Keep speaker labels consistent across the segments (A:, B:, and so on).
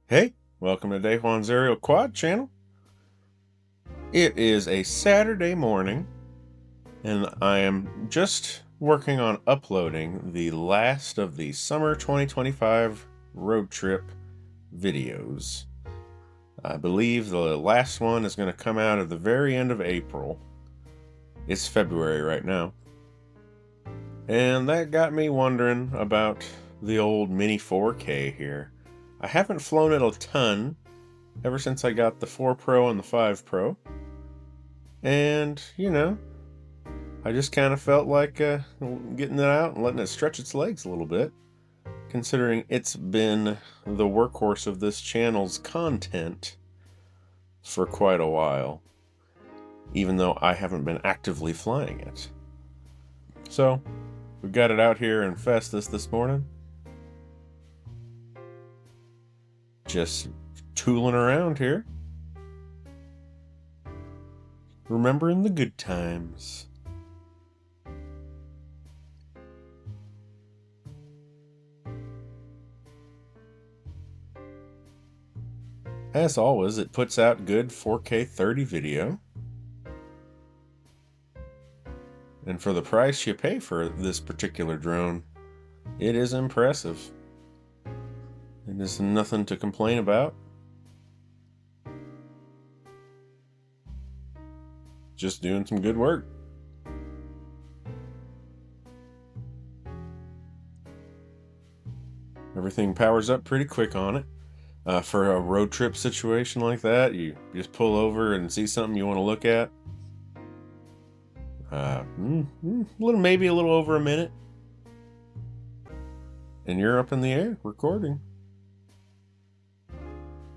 A: Hey, welcome to Day Juan's Aerial Quad channel. It is a Saturday morning, and I am just working on uploading the last of the summer 2025 road trip videos. I believe the last one is going to come out at the very end of April. It's February right now. And that got me wondering about the old Mini 4K here. I haven't flown it a ton ever since I got the 4 Pro and the 5 Pro. And, I just kind of felt like getting it out and letting it stretch its legs a little bit, considering it's been the workhorse of this channel's content for quite a while, even though I haven't been actively flying it. So, we got it out here in Festus this morning. Just tooling around here. Remembering the good times. As always, it puts out good 4K 30 video. And for the price you pay for this particular drone, it is impressive. It is nothing to complain about. Just doing some good work. Everything powers up pretty quick on it. For a road trip situation like that, you just pull over and see something you want to look at. Maybe a little over a minute, and you're up in the air recording.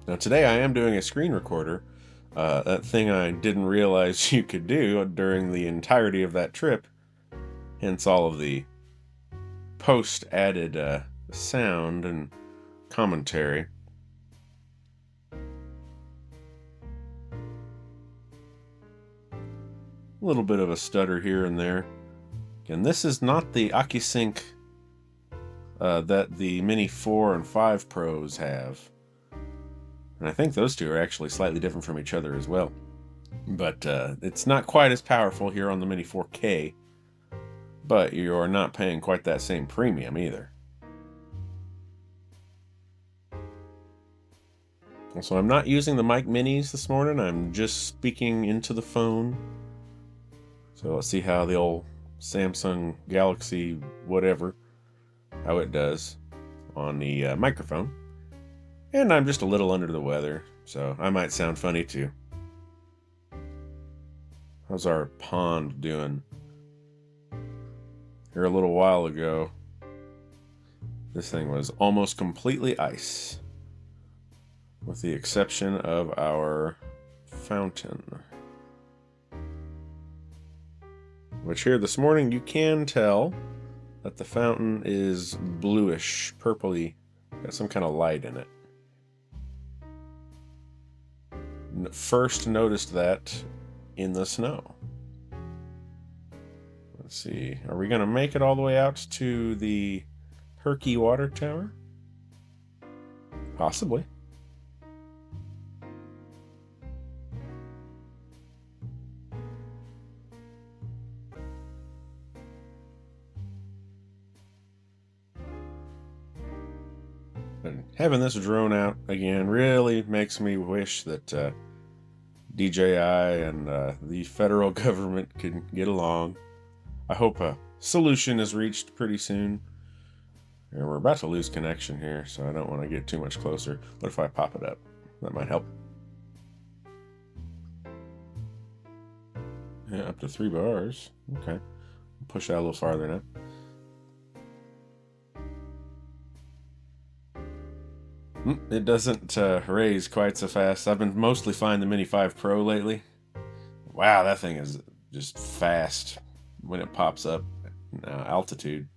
A: Now today I am doing a screen recorder, that thing I didn't realize you could do during the entirety of that trip, hence all of the post added sound and commentary. A little bit of a stutter here and there. Again, this is not the AccuSync that the Mini 4 and 5 Pros have. And I think those two are actually slightly different from each other as well. But it's not quite as powerful here on the Mini 4K. But you're not paying quite that same premium either. So I'm not using the mic minis this morning. I'm just speaking into the phone. So let's see how the old Samsung Galaxy whatever, how it does on the microphone. And I'm just a little under the weather, so I might sound funny too. How's our pond doing? Here a little while ago, this thing was almost completely ice, with the exception of our fountain. Which here this morning you can tell that the fountain is bluish, purpley, got some kind of light in it. First noticed that in the snow. Let's see, are we going to make it all the way out to the Herky Water Tower? Possibly. And having this drone out again really makes me wish that DJI and the federal government can get along. I hope a solution is reached pretty soon. And we're about to lose connection here, so I don't want to get too much closer. What if I pop it up? That might help. Yeah, up to 3 bars. Okay. Push that a little farther now. It doesn't raise quite so fast. I've been mostly flying the Mini 5 Pro lately. Wow, that thing is just fast when it pops up altitude.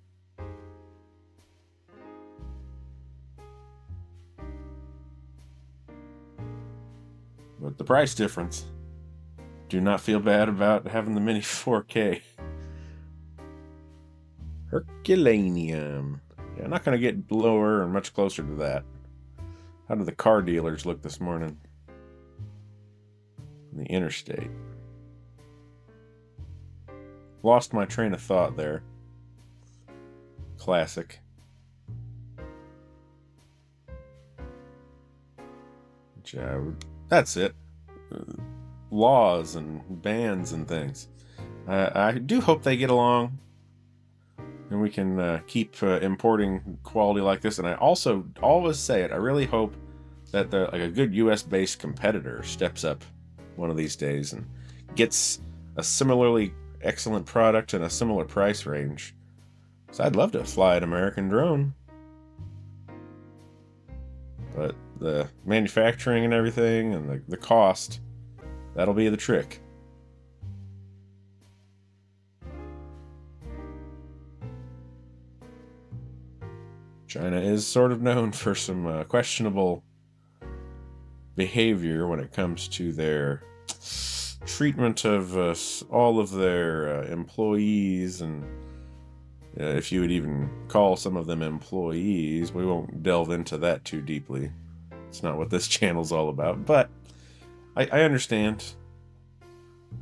A: But the price difference. Do not feel bad about having the Mini 4K. Herculaneum. Yeah, I'm not going to get lower or much closer to that. How do the car dealers look this morning? The interstate. Lost my train of thought there. Classic. That's it. Laws and bans and things. I do hope they get along, and we can keep importing quality like this. And I also always say it, I really hope that like a good US-based competitor steps up one of these days and gets a similarly excellent product in a similar price range. So I'd love to fly an American drone, but the manufacturing and everything and the cost, that'll be the trick. China is sort of known for some questionable behavior when it comes to their treatment of all of their employees, and if you would even call some of them employees. We won't delve into that too deeply. It's not what this channel's all about, but I understand.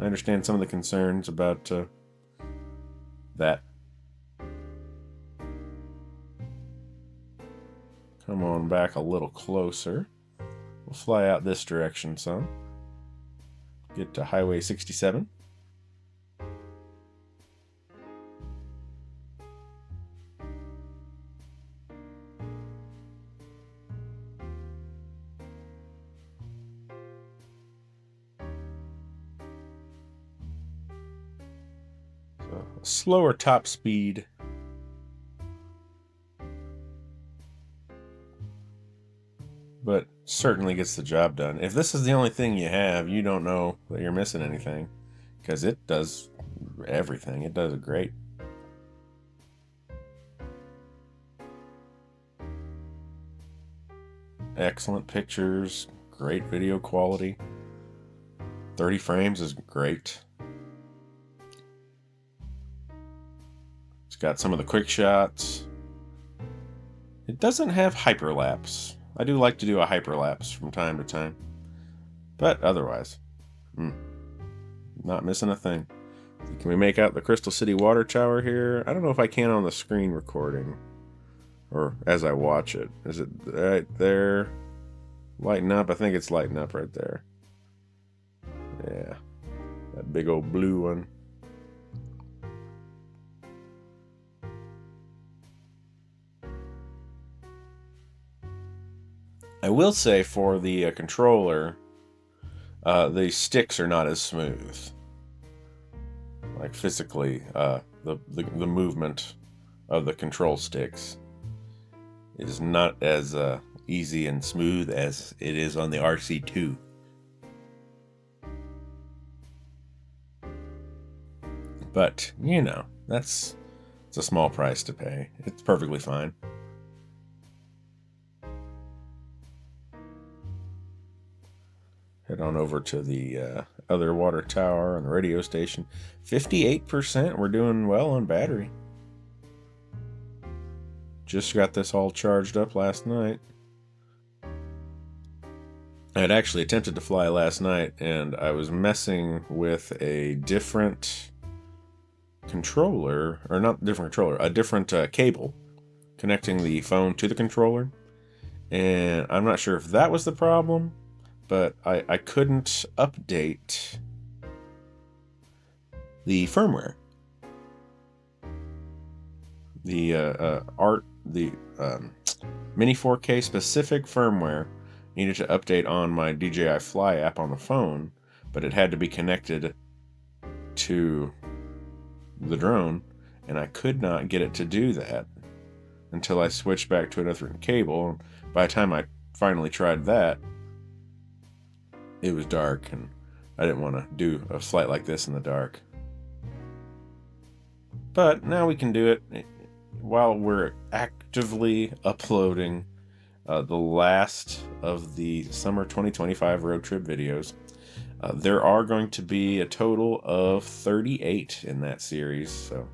A: I understand some of the concerns about that. Come on back a little closer. We'll fly out this direction some. Get to Highway 67. So, slower top speed. But certainly gets the job done. If this is the only thing you have, you don't know that you're missing anything, because it does everything. It does it great. Excellent pictures, great video quality. 30 frames is great. It's got some of the quick shots. It doesn't have hyperlapse. I do like to do a hyperlapse from time to time, but otherwise, not missing a thing. Can we make out the Crystal City water tower here? I don't know if I can on the screen recording or as I watch it. Is it right there? Lighten up? I think it's lighting up right there. Yeah, that big old blue one. I will say for the controller, the sticks are not as smooth. Like physically, the movement of the control sticks is not as easy and smooth as it is on the RC2. But, you know, it's a small price to pay. It's perfectly fine. Head on over to the other water tower and the radio station. 58%. We're doing well on battery. Just got this all charged up last night. I had actually attempted to fly last night, and I was messing with a different controller, or not different controller, a different cable connecting the phone to the controller. And I'm not sure if that was the problem, but I couldn't update the firmware. The Mini 4K specific firmware needed to update on my DJI Fly app on the phone, but it had to be connected to the drone, and I could not get it to do that until I switched back to a different cable. By the time I finally tried that, it was dark, and I didn't want to do a flight like this in the dark. But now we can do it while we're actively uploading the last of the summer 2025 road trip videos. There are going to be a total of 38 in that series, so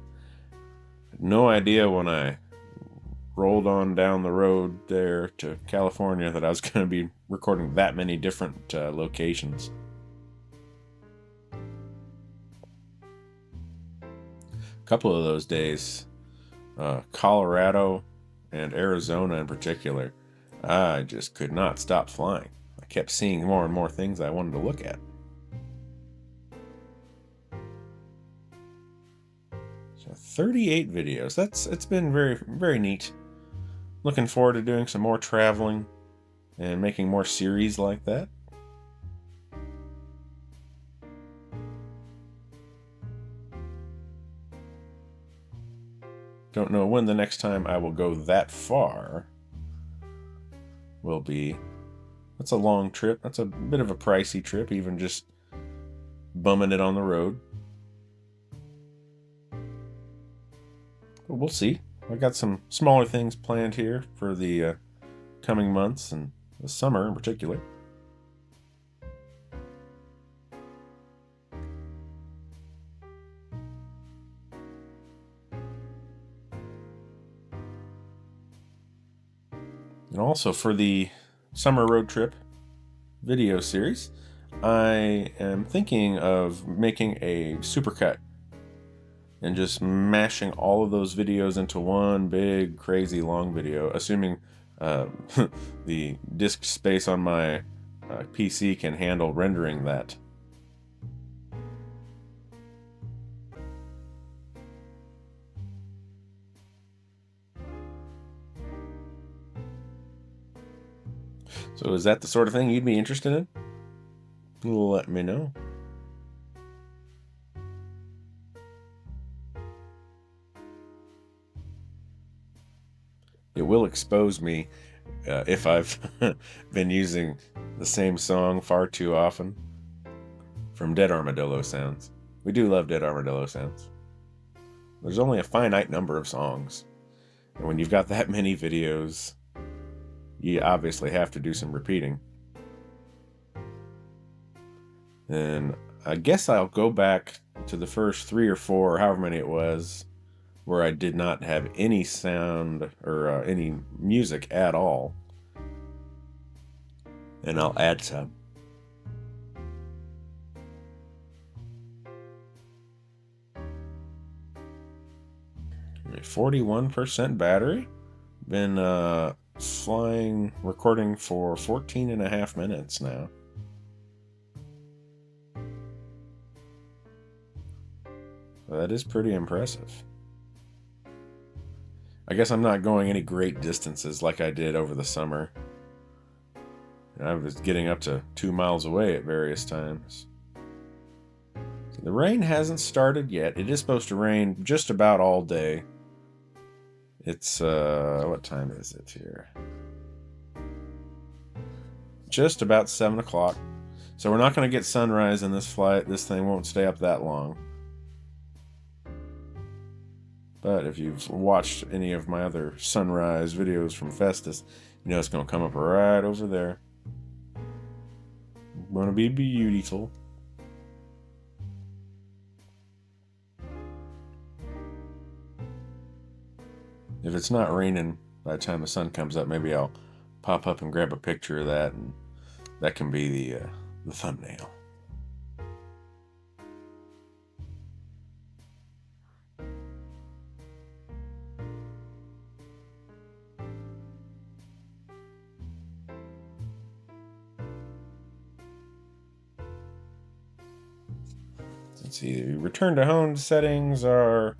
A: no idea when I rolled on down the road there to California that I was going to be recording that many different locations. A couple of those days, Colorado and Arizona in particular, I just could not stop flying. I kept seeing more and more things I wanted to look at. So 38 videos. It's been very, very neat. Looking forward to doing some more traveling and making more series like that. Don't know when the next time I will go that far will be. That's a long trip. That's a bit of a pricey trip, even just bumming it on the road. But we'll see. I got some smaller things planned here for the coming months and the summer in particular. And also for the summer road trip video series, I am thinking of making a supercut and just mashing all of those videos into one big crazy long video, assuming the disk space on my PC can handle rendering that. So is that the sort of thing you'd be interested in? Let me know. It will expose me if I've been using the same song far too often from Dead Armadillo Sounds. We do love Dead Armadillo Sounds. There's only a finite number of songs, and when you've got that many videos, you obviously have to do some repeating. And I guess I'll go back to the first 3 or 4, or however many it was, where I did not have any sound or any music at all. And I'll add some. 41% battery. Been flying, recording for 14 and a half minutes now. That is pretty impressive. I guess I'm not going any great distances like I did over the summer. I was getting up to 2 miles away at various times. So the rain hasn't started yet. It is supposed to rain just about all day. It's, what time is it here? Just about 7 o'clock. So we're not going to get sunrise in this flight. This thing won't stay up that long. But if you've watched any of my other sunrise videos from Festus, you know it's going to come up right over there. Going to be beautiful. If it's not raining by the time the sun comes up, maybe I'll pop up and grab a picture of that, and that can be the thumbnail. Let's see, the return to home settings are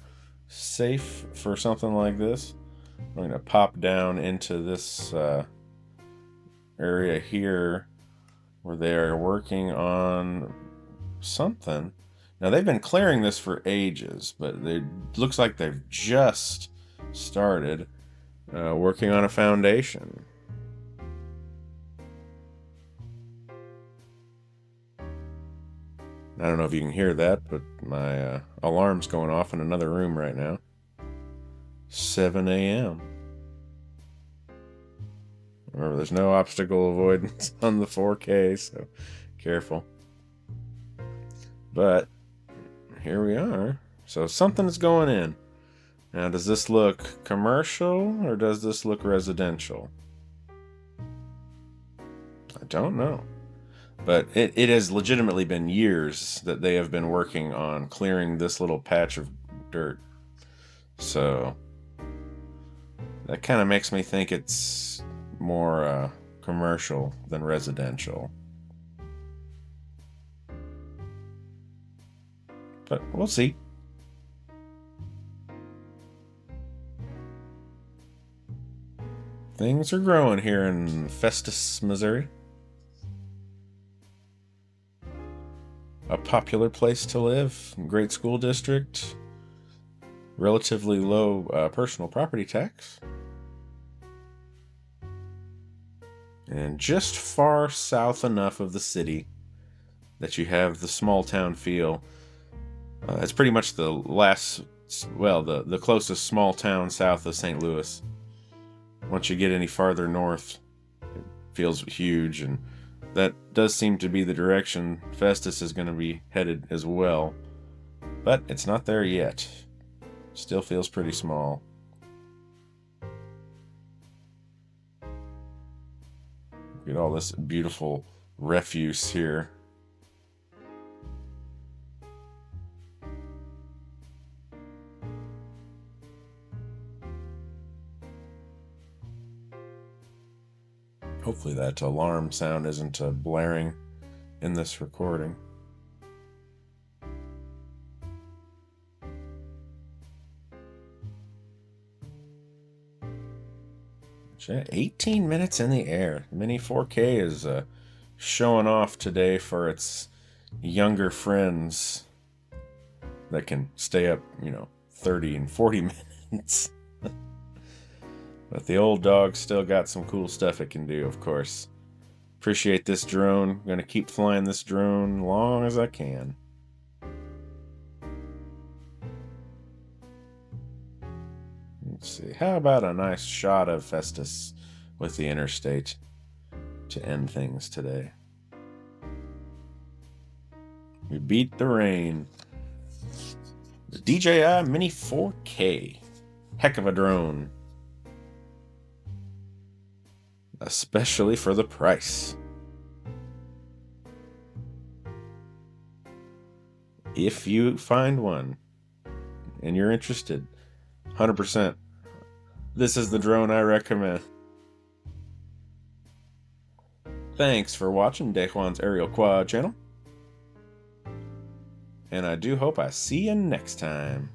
A: safe for something like this. I'm going to pop down into this area here where they are working on something. Now, they've been clearing this for ages, but it looks like they've just started working on a foundation. I don't know if you can hear that, but my alarm's going off in another room right now. 7 a.m. Remember, there's no obstacle avoidance on the 4K, so careful. But here we are. So something's going in. Now, does this look commercial or does this look residential? I don't know. But it has legitimately been years that they have been working on clearing this little patch of dirt. So that kind of makes me think it's more commercial than residential. But we'll see. Things are growing here in Festus, Missouri. A popular place to live, great school district, relatively low personal property tax, and just far south enough of the city that you have the small town feel. It's pretty much the the closest small town south of St. Louis. Once you get any farther north, it feels huge, and that does seem to be the direction Festus is going to be headed as well. But it's not there yet. Still feels pretty small. Look at all this beautiful refuse here. Hopefully that alarm sound isn't blaring in this recording. 18 minutes in the air. Mini 4K is showing off today for its younger friends that can stay up, 30 and 40 minutes. But the old dog still got some cool stuff it can do, of course. Appreciate this drone. I'm going to keep flying this drone long as I can. Let's see. How about a nice shot of Festus with the interstate to end things today? We beat the rain. The DJI Mini 4K. Heck of a drone. Especially for the price. If you find one and you're interested, 100%, this is the drone I recommend. Thanks for watching DJI's Aerial Quad channel. And I do hope I see you next time.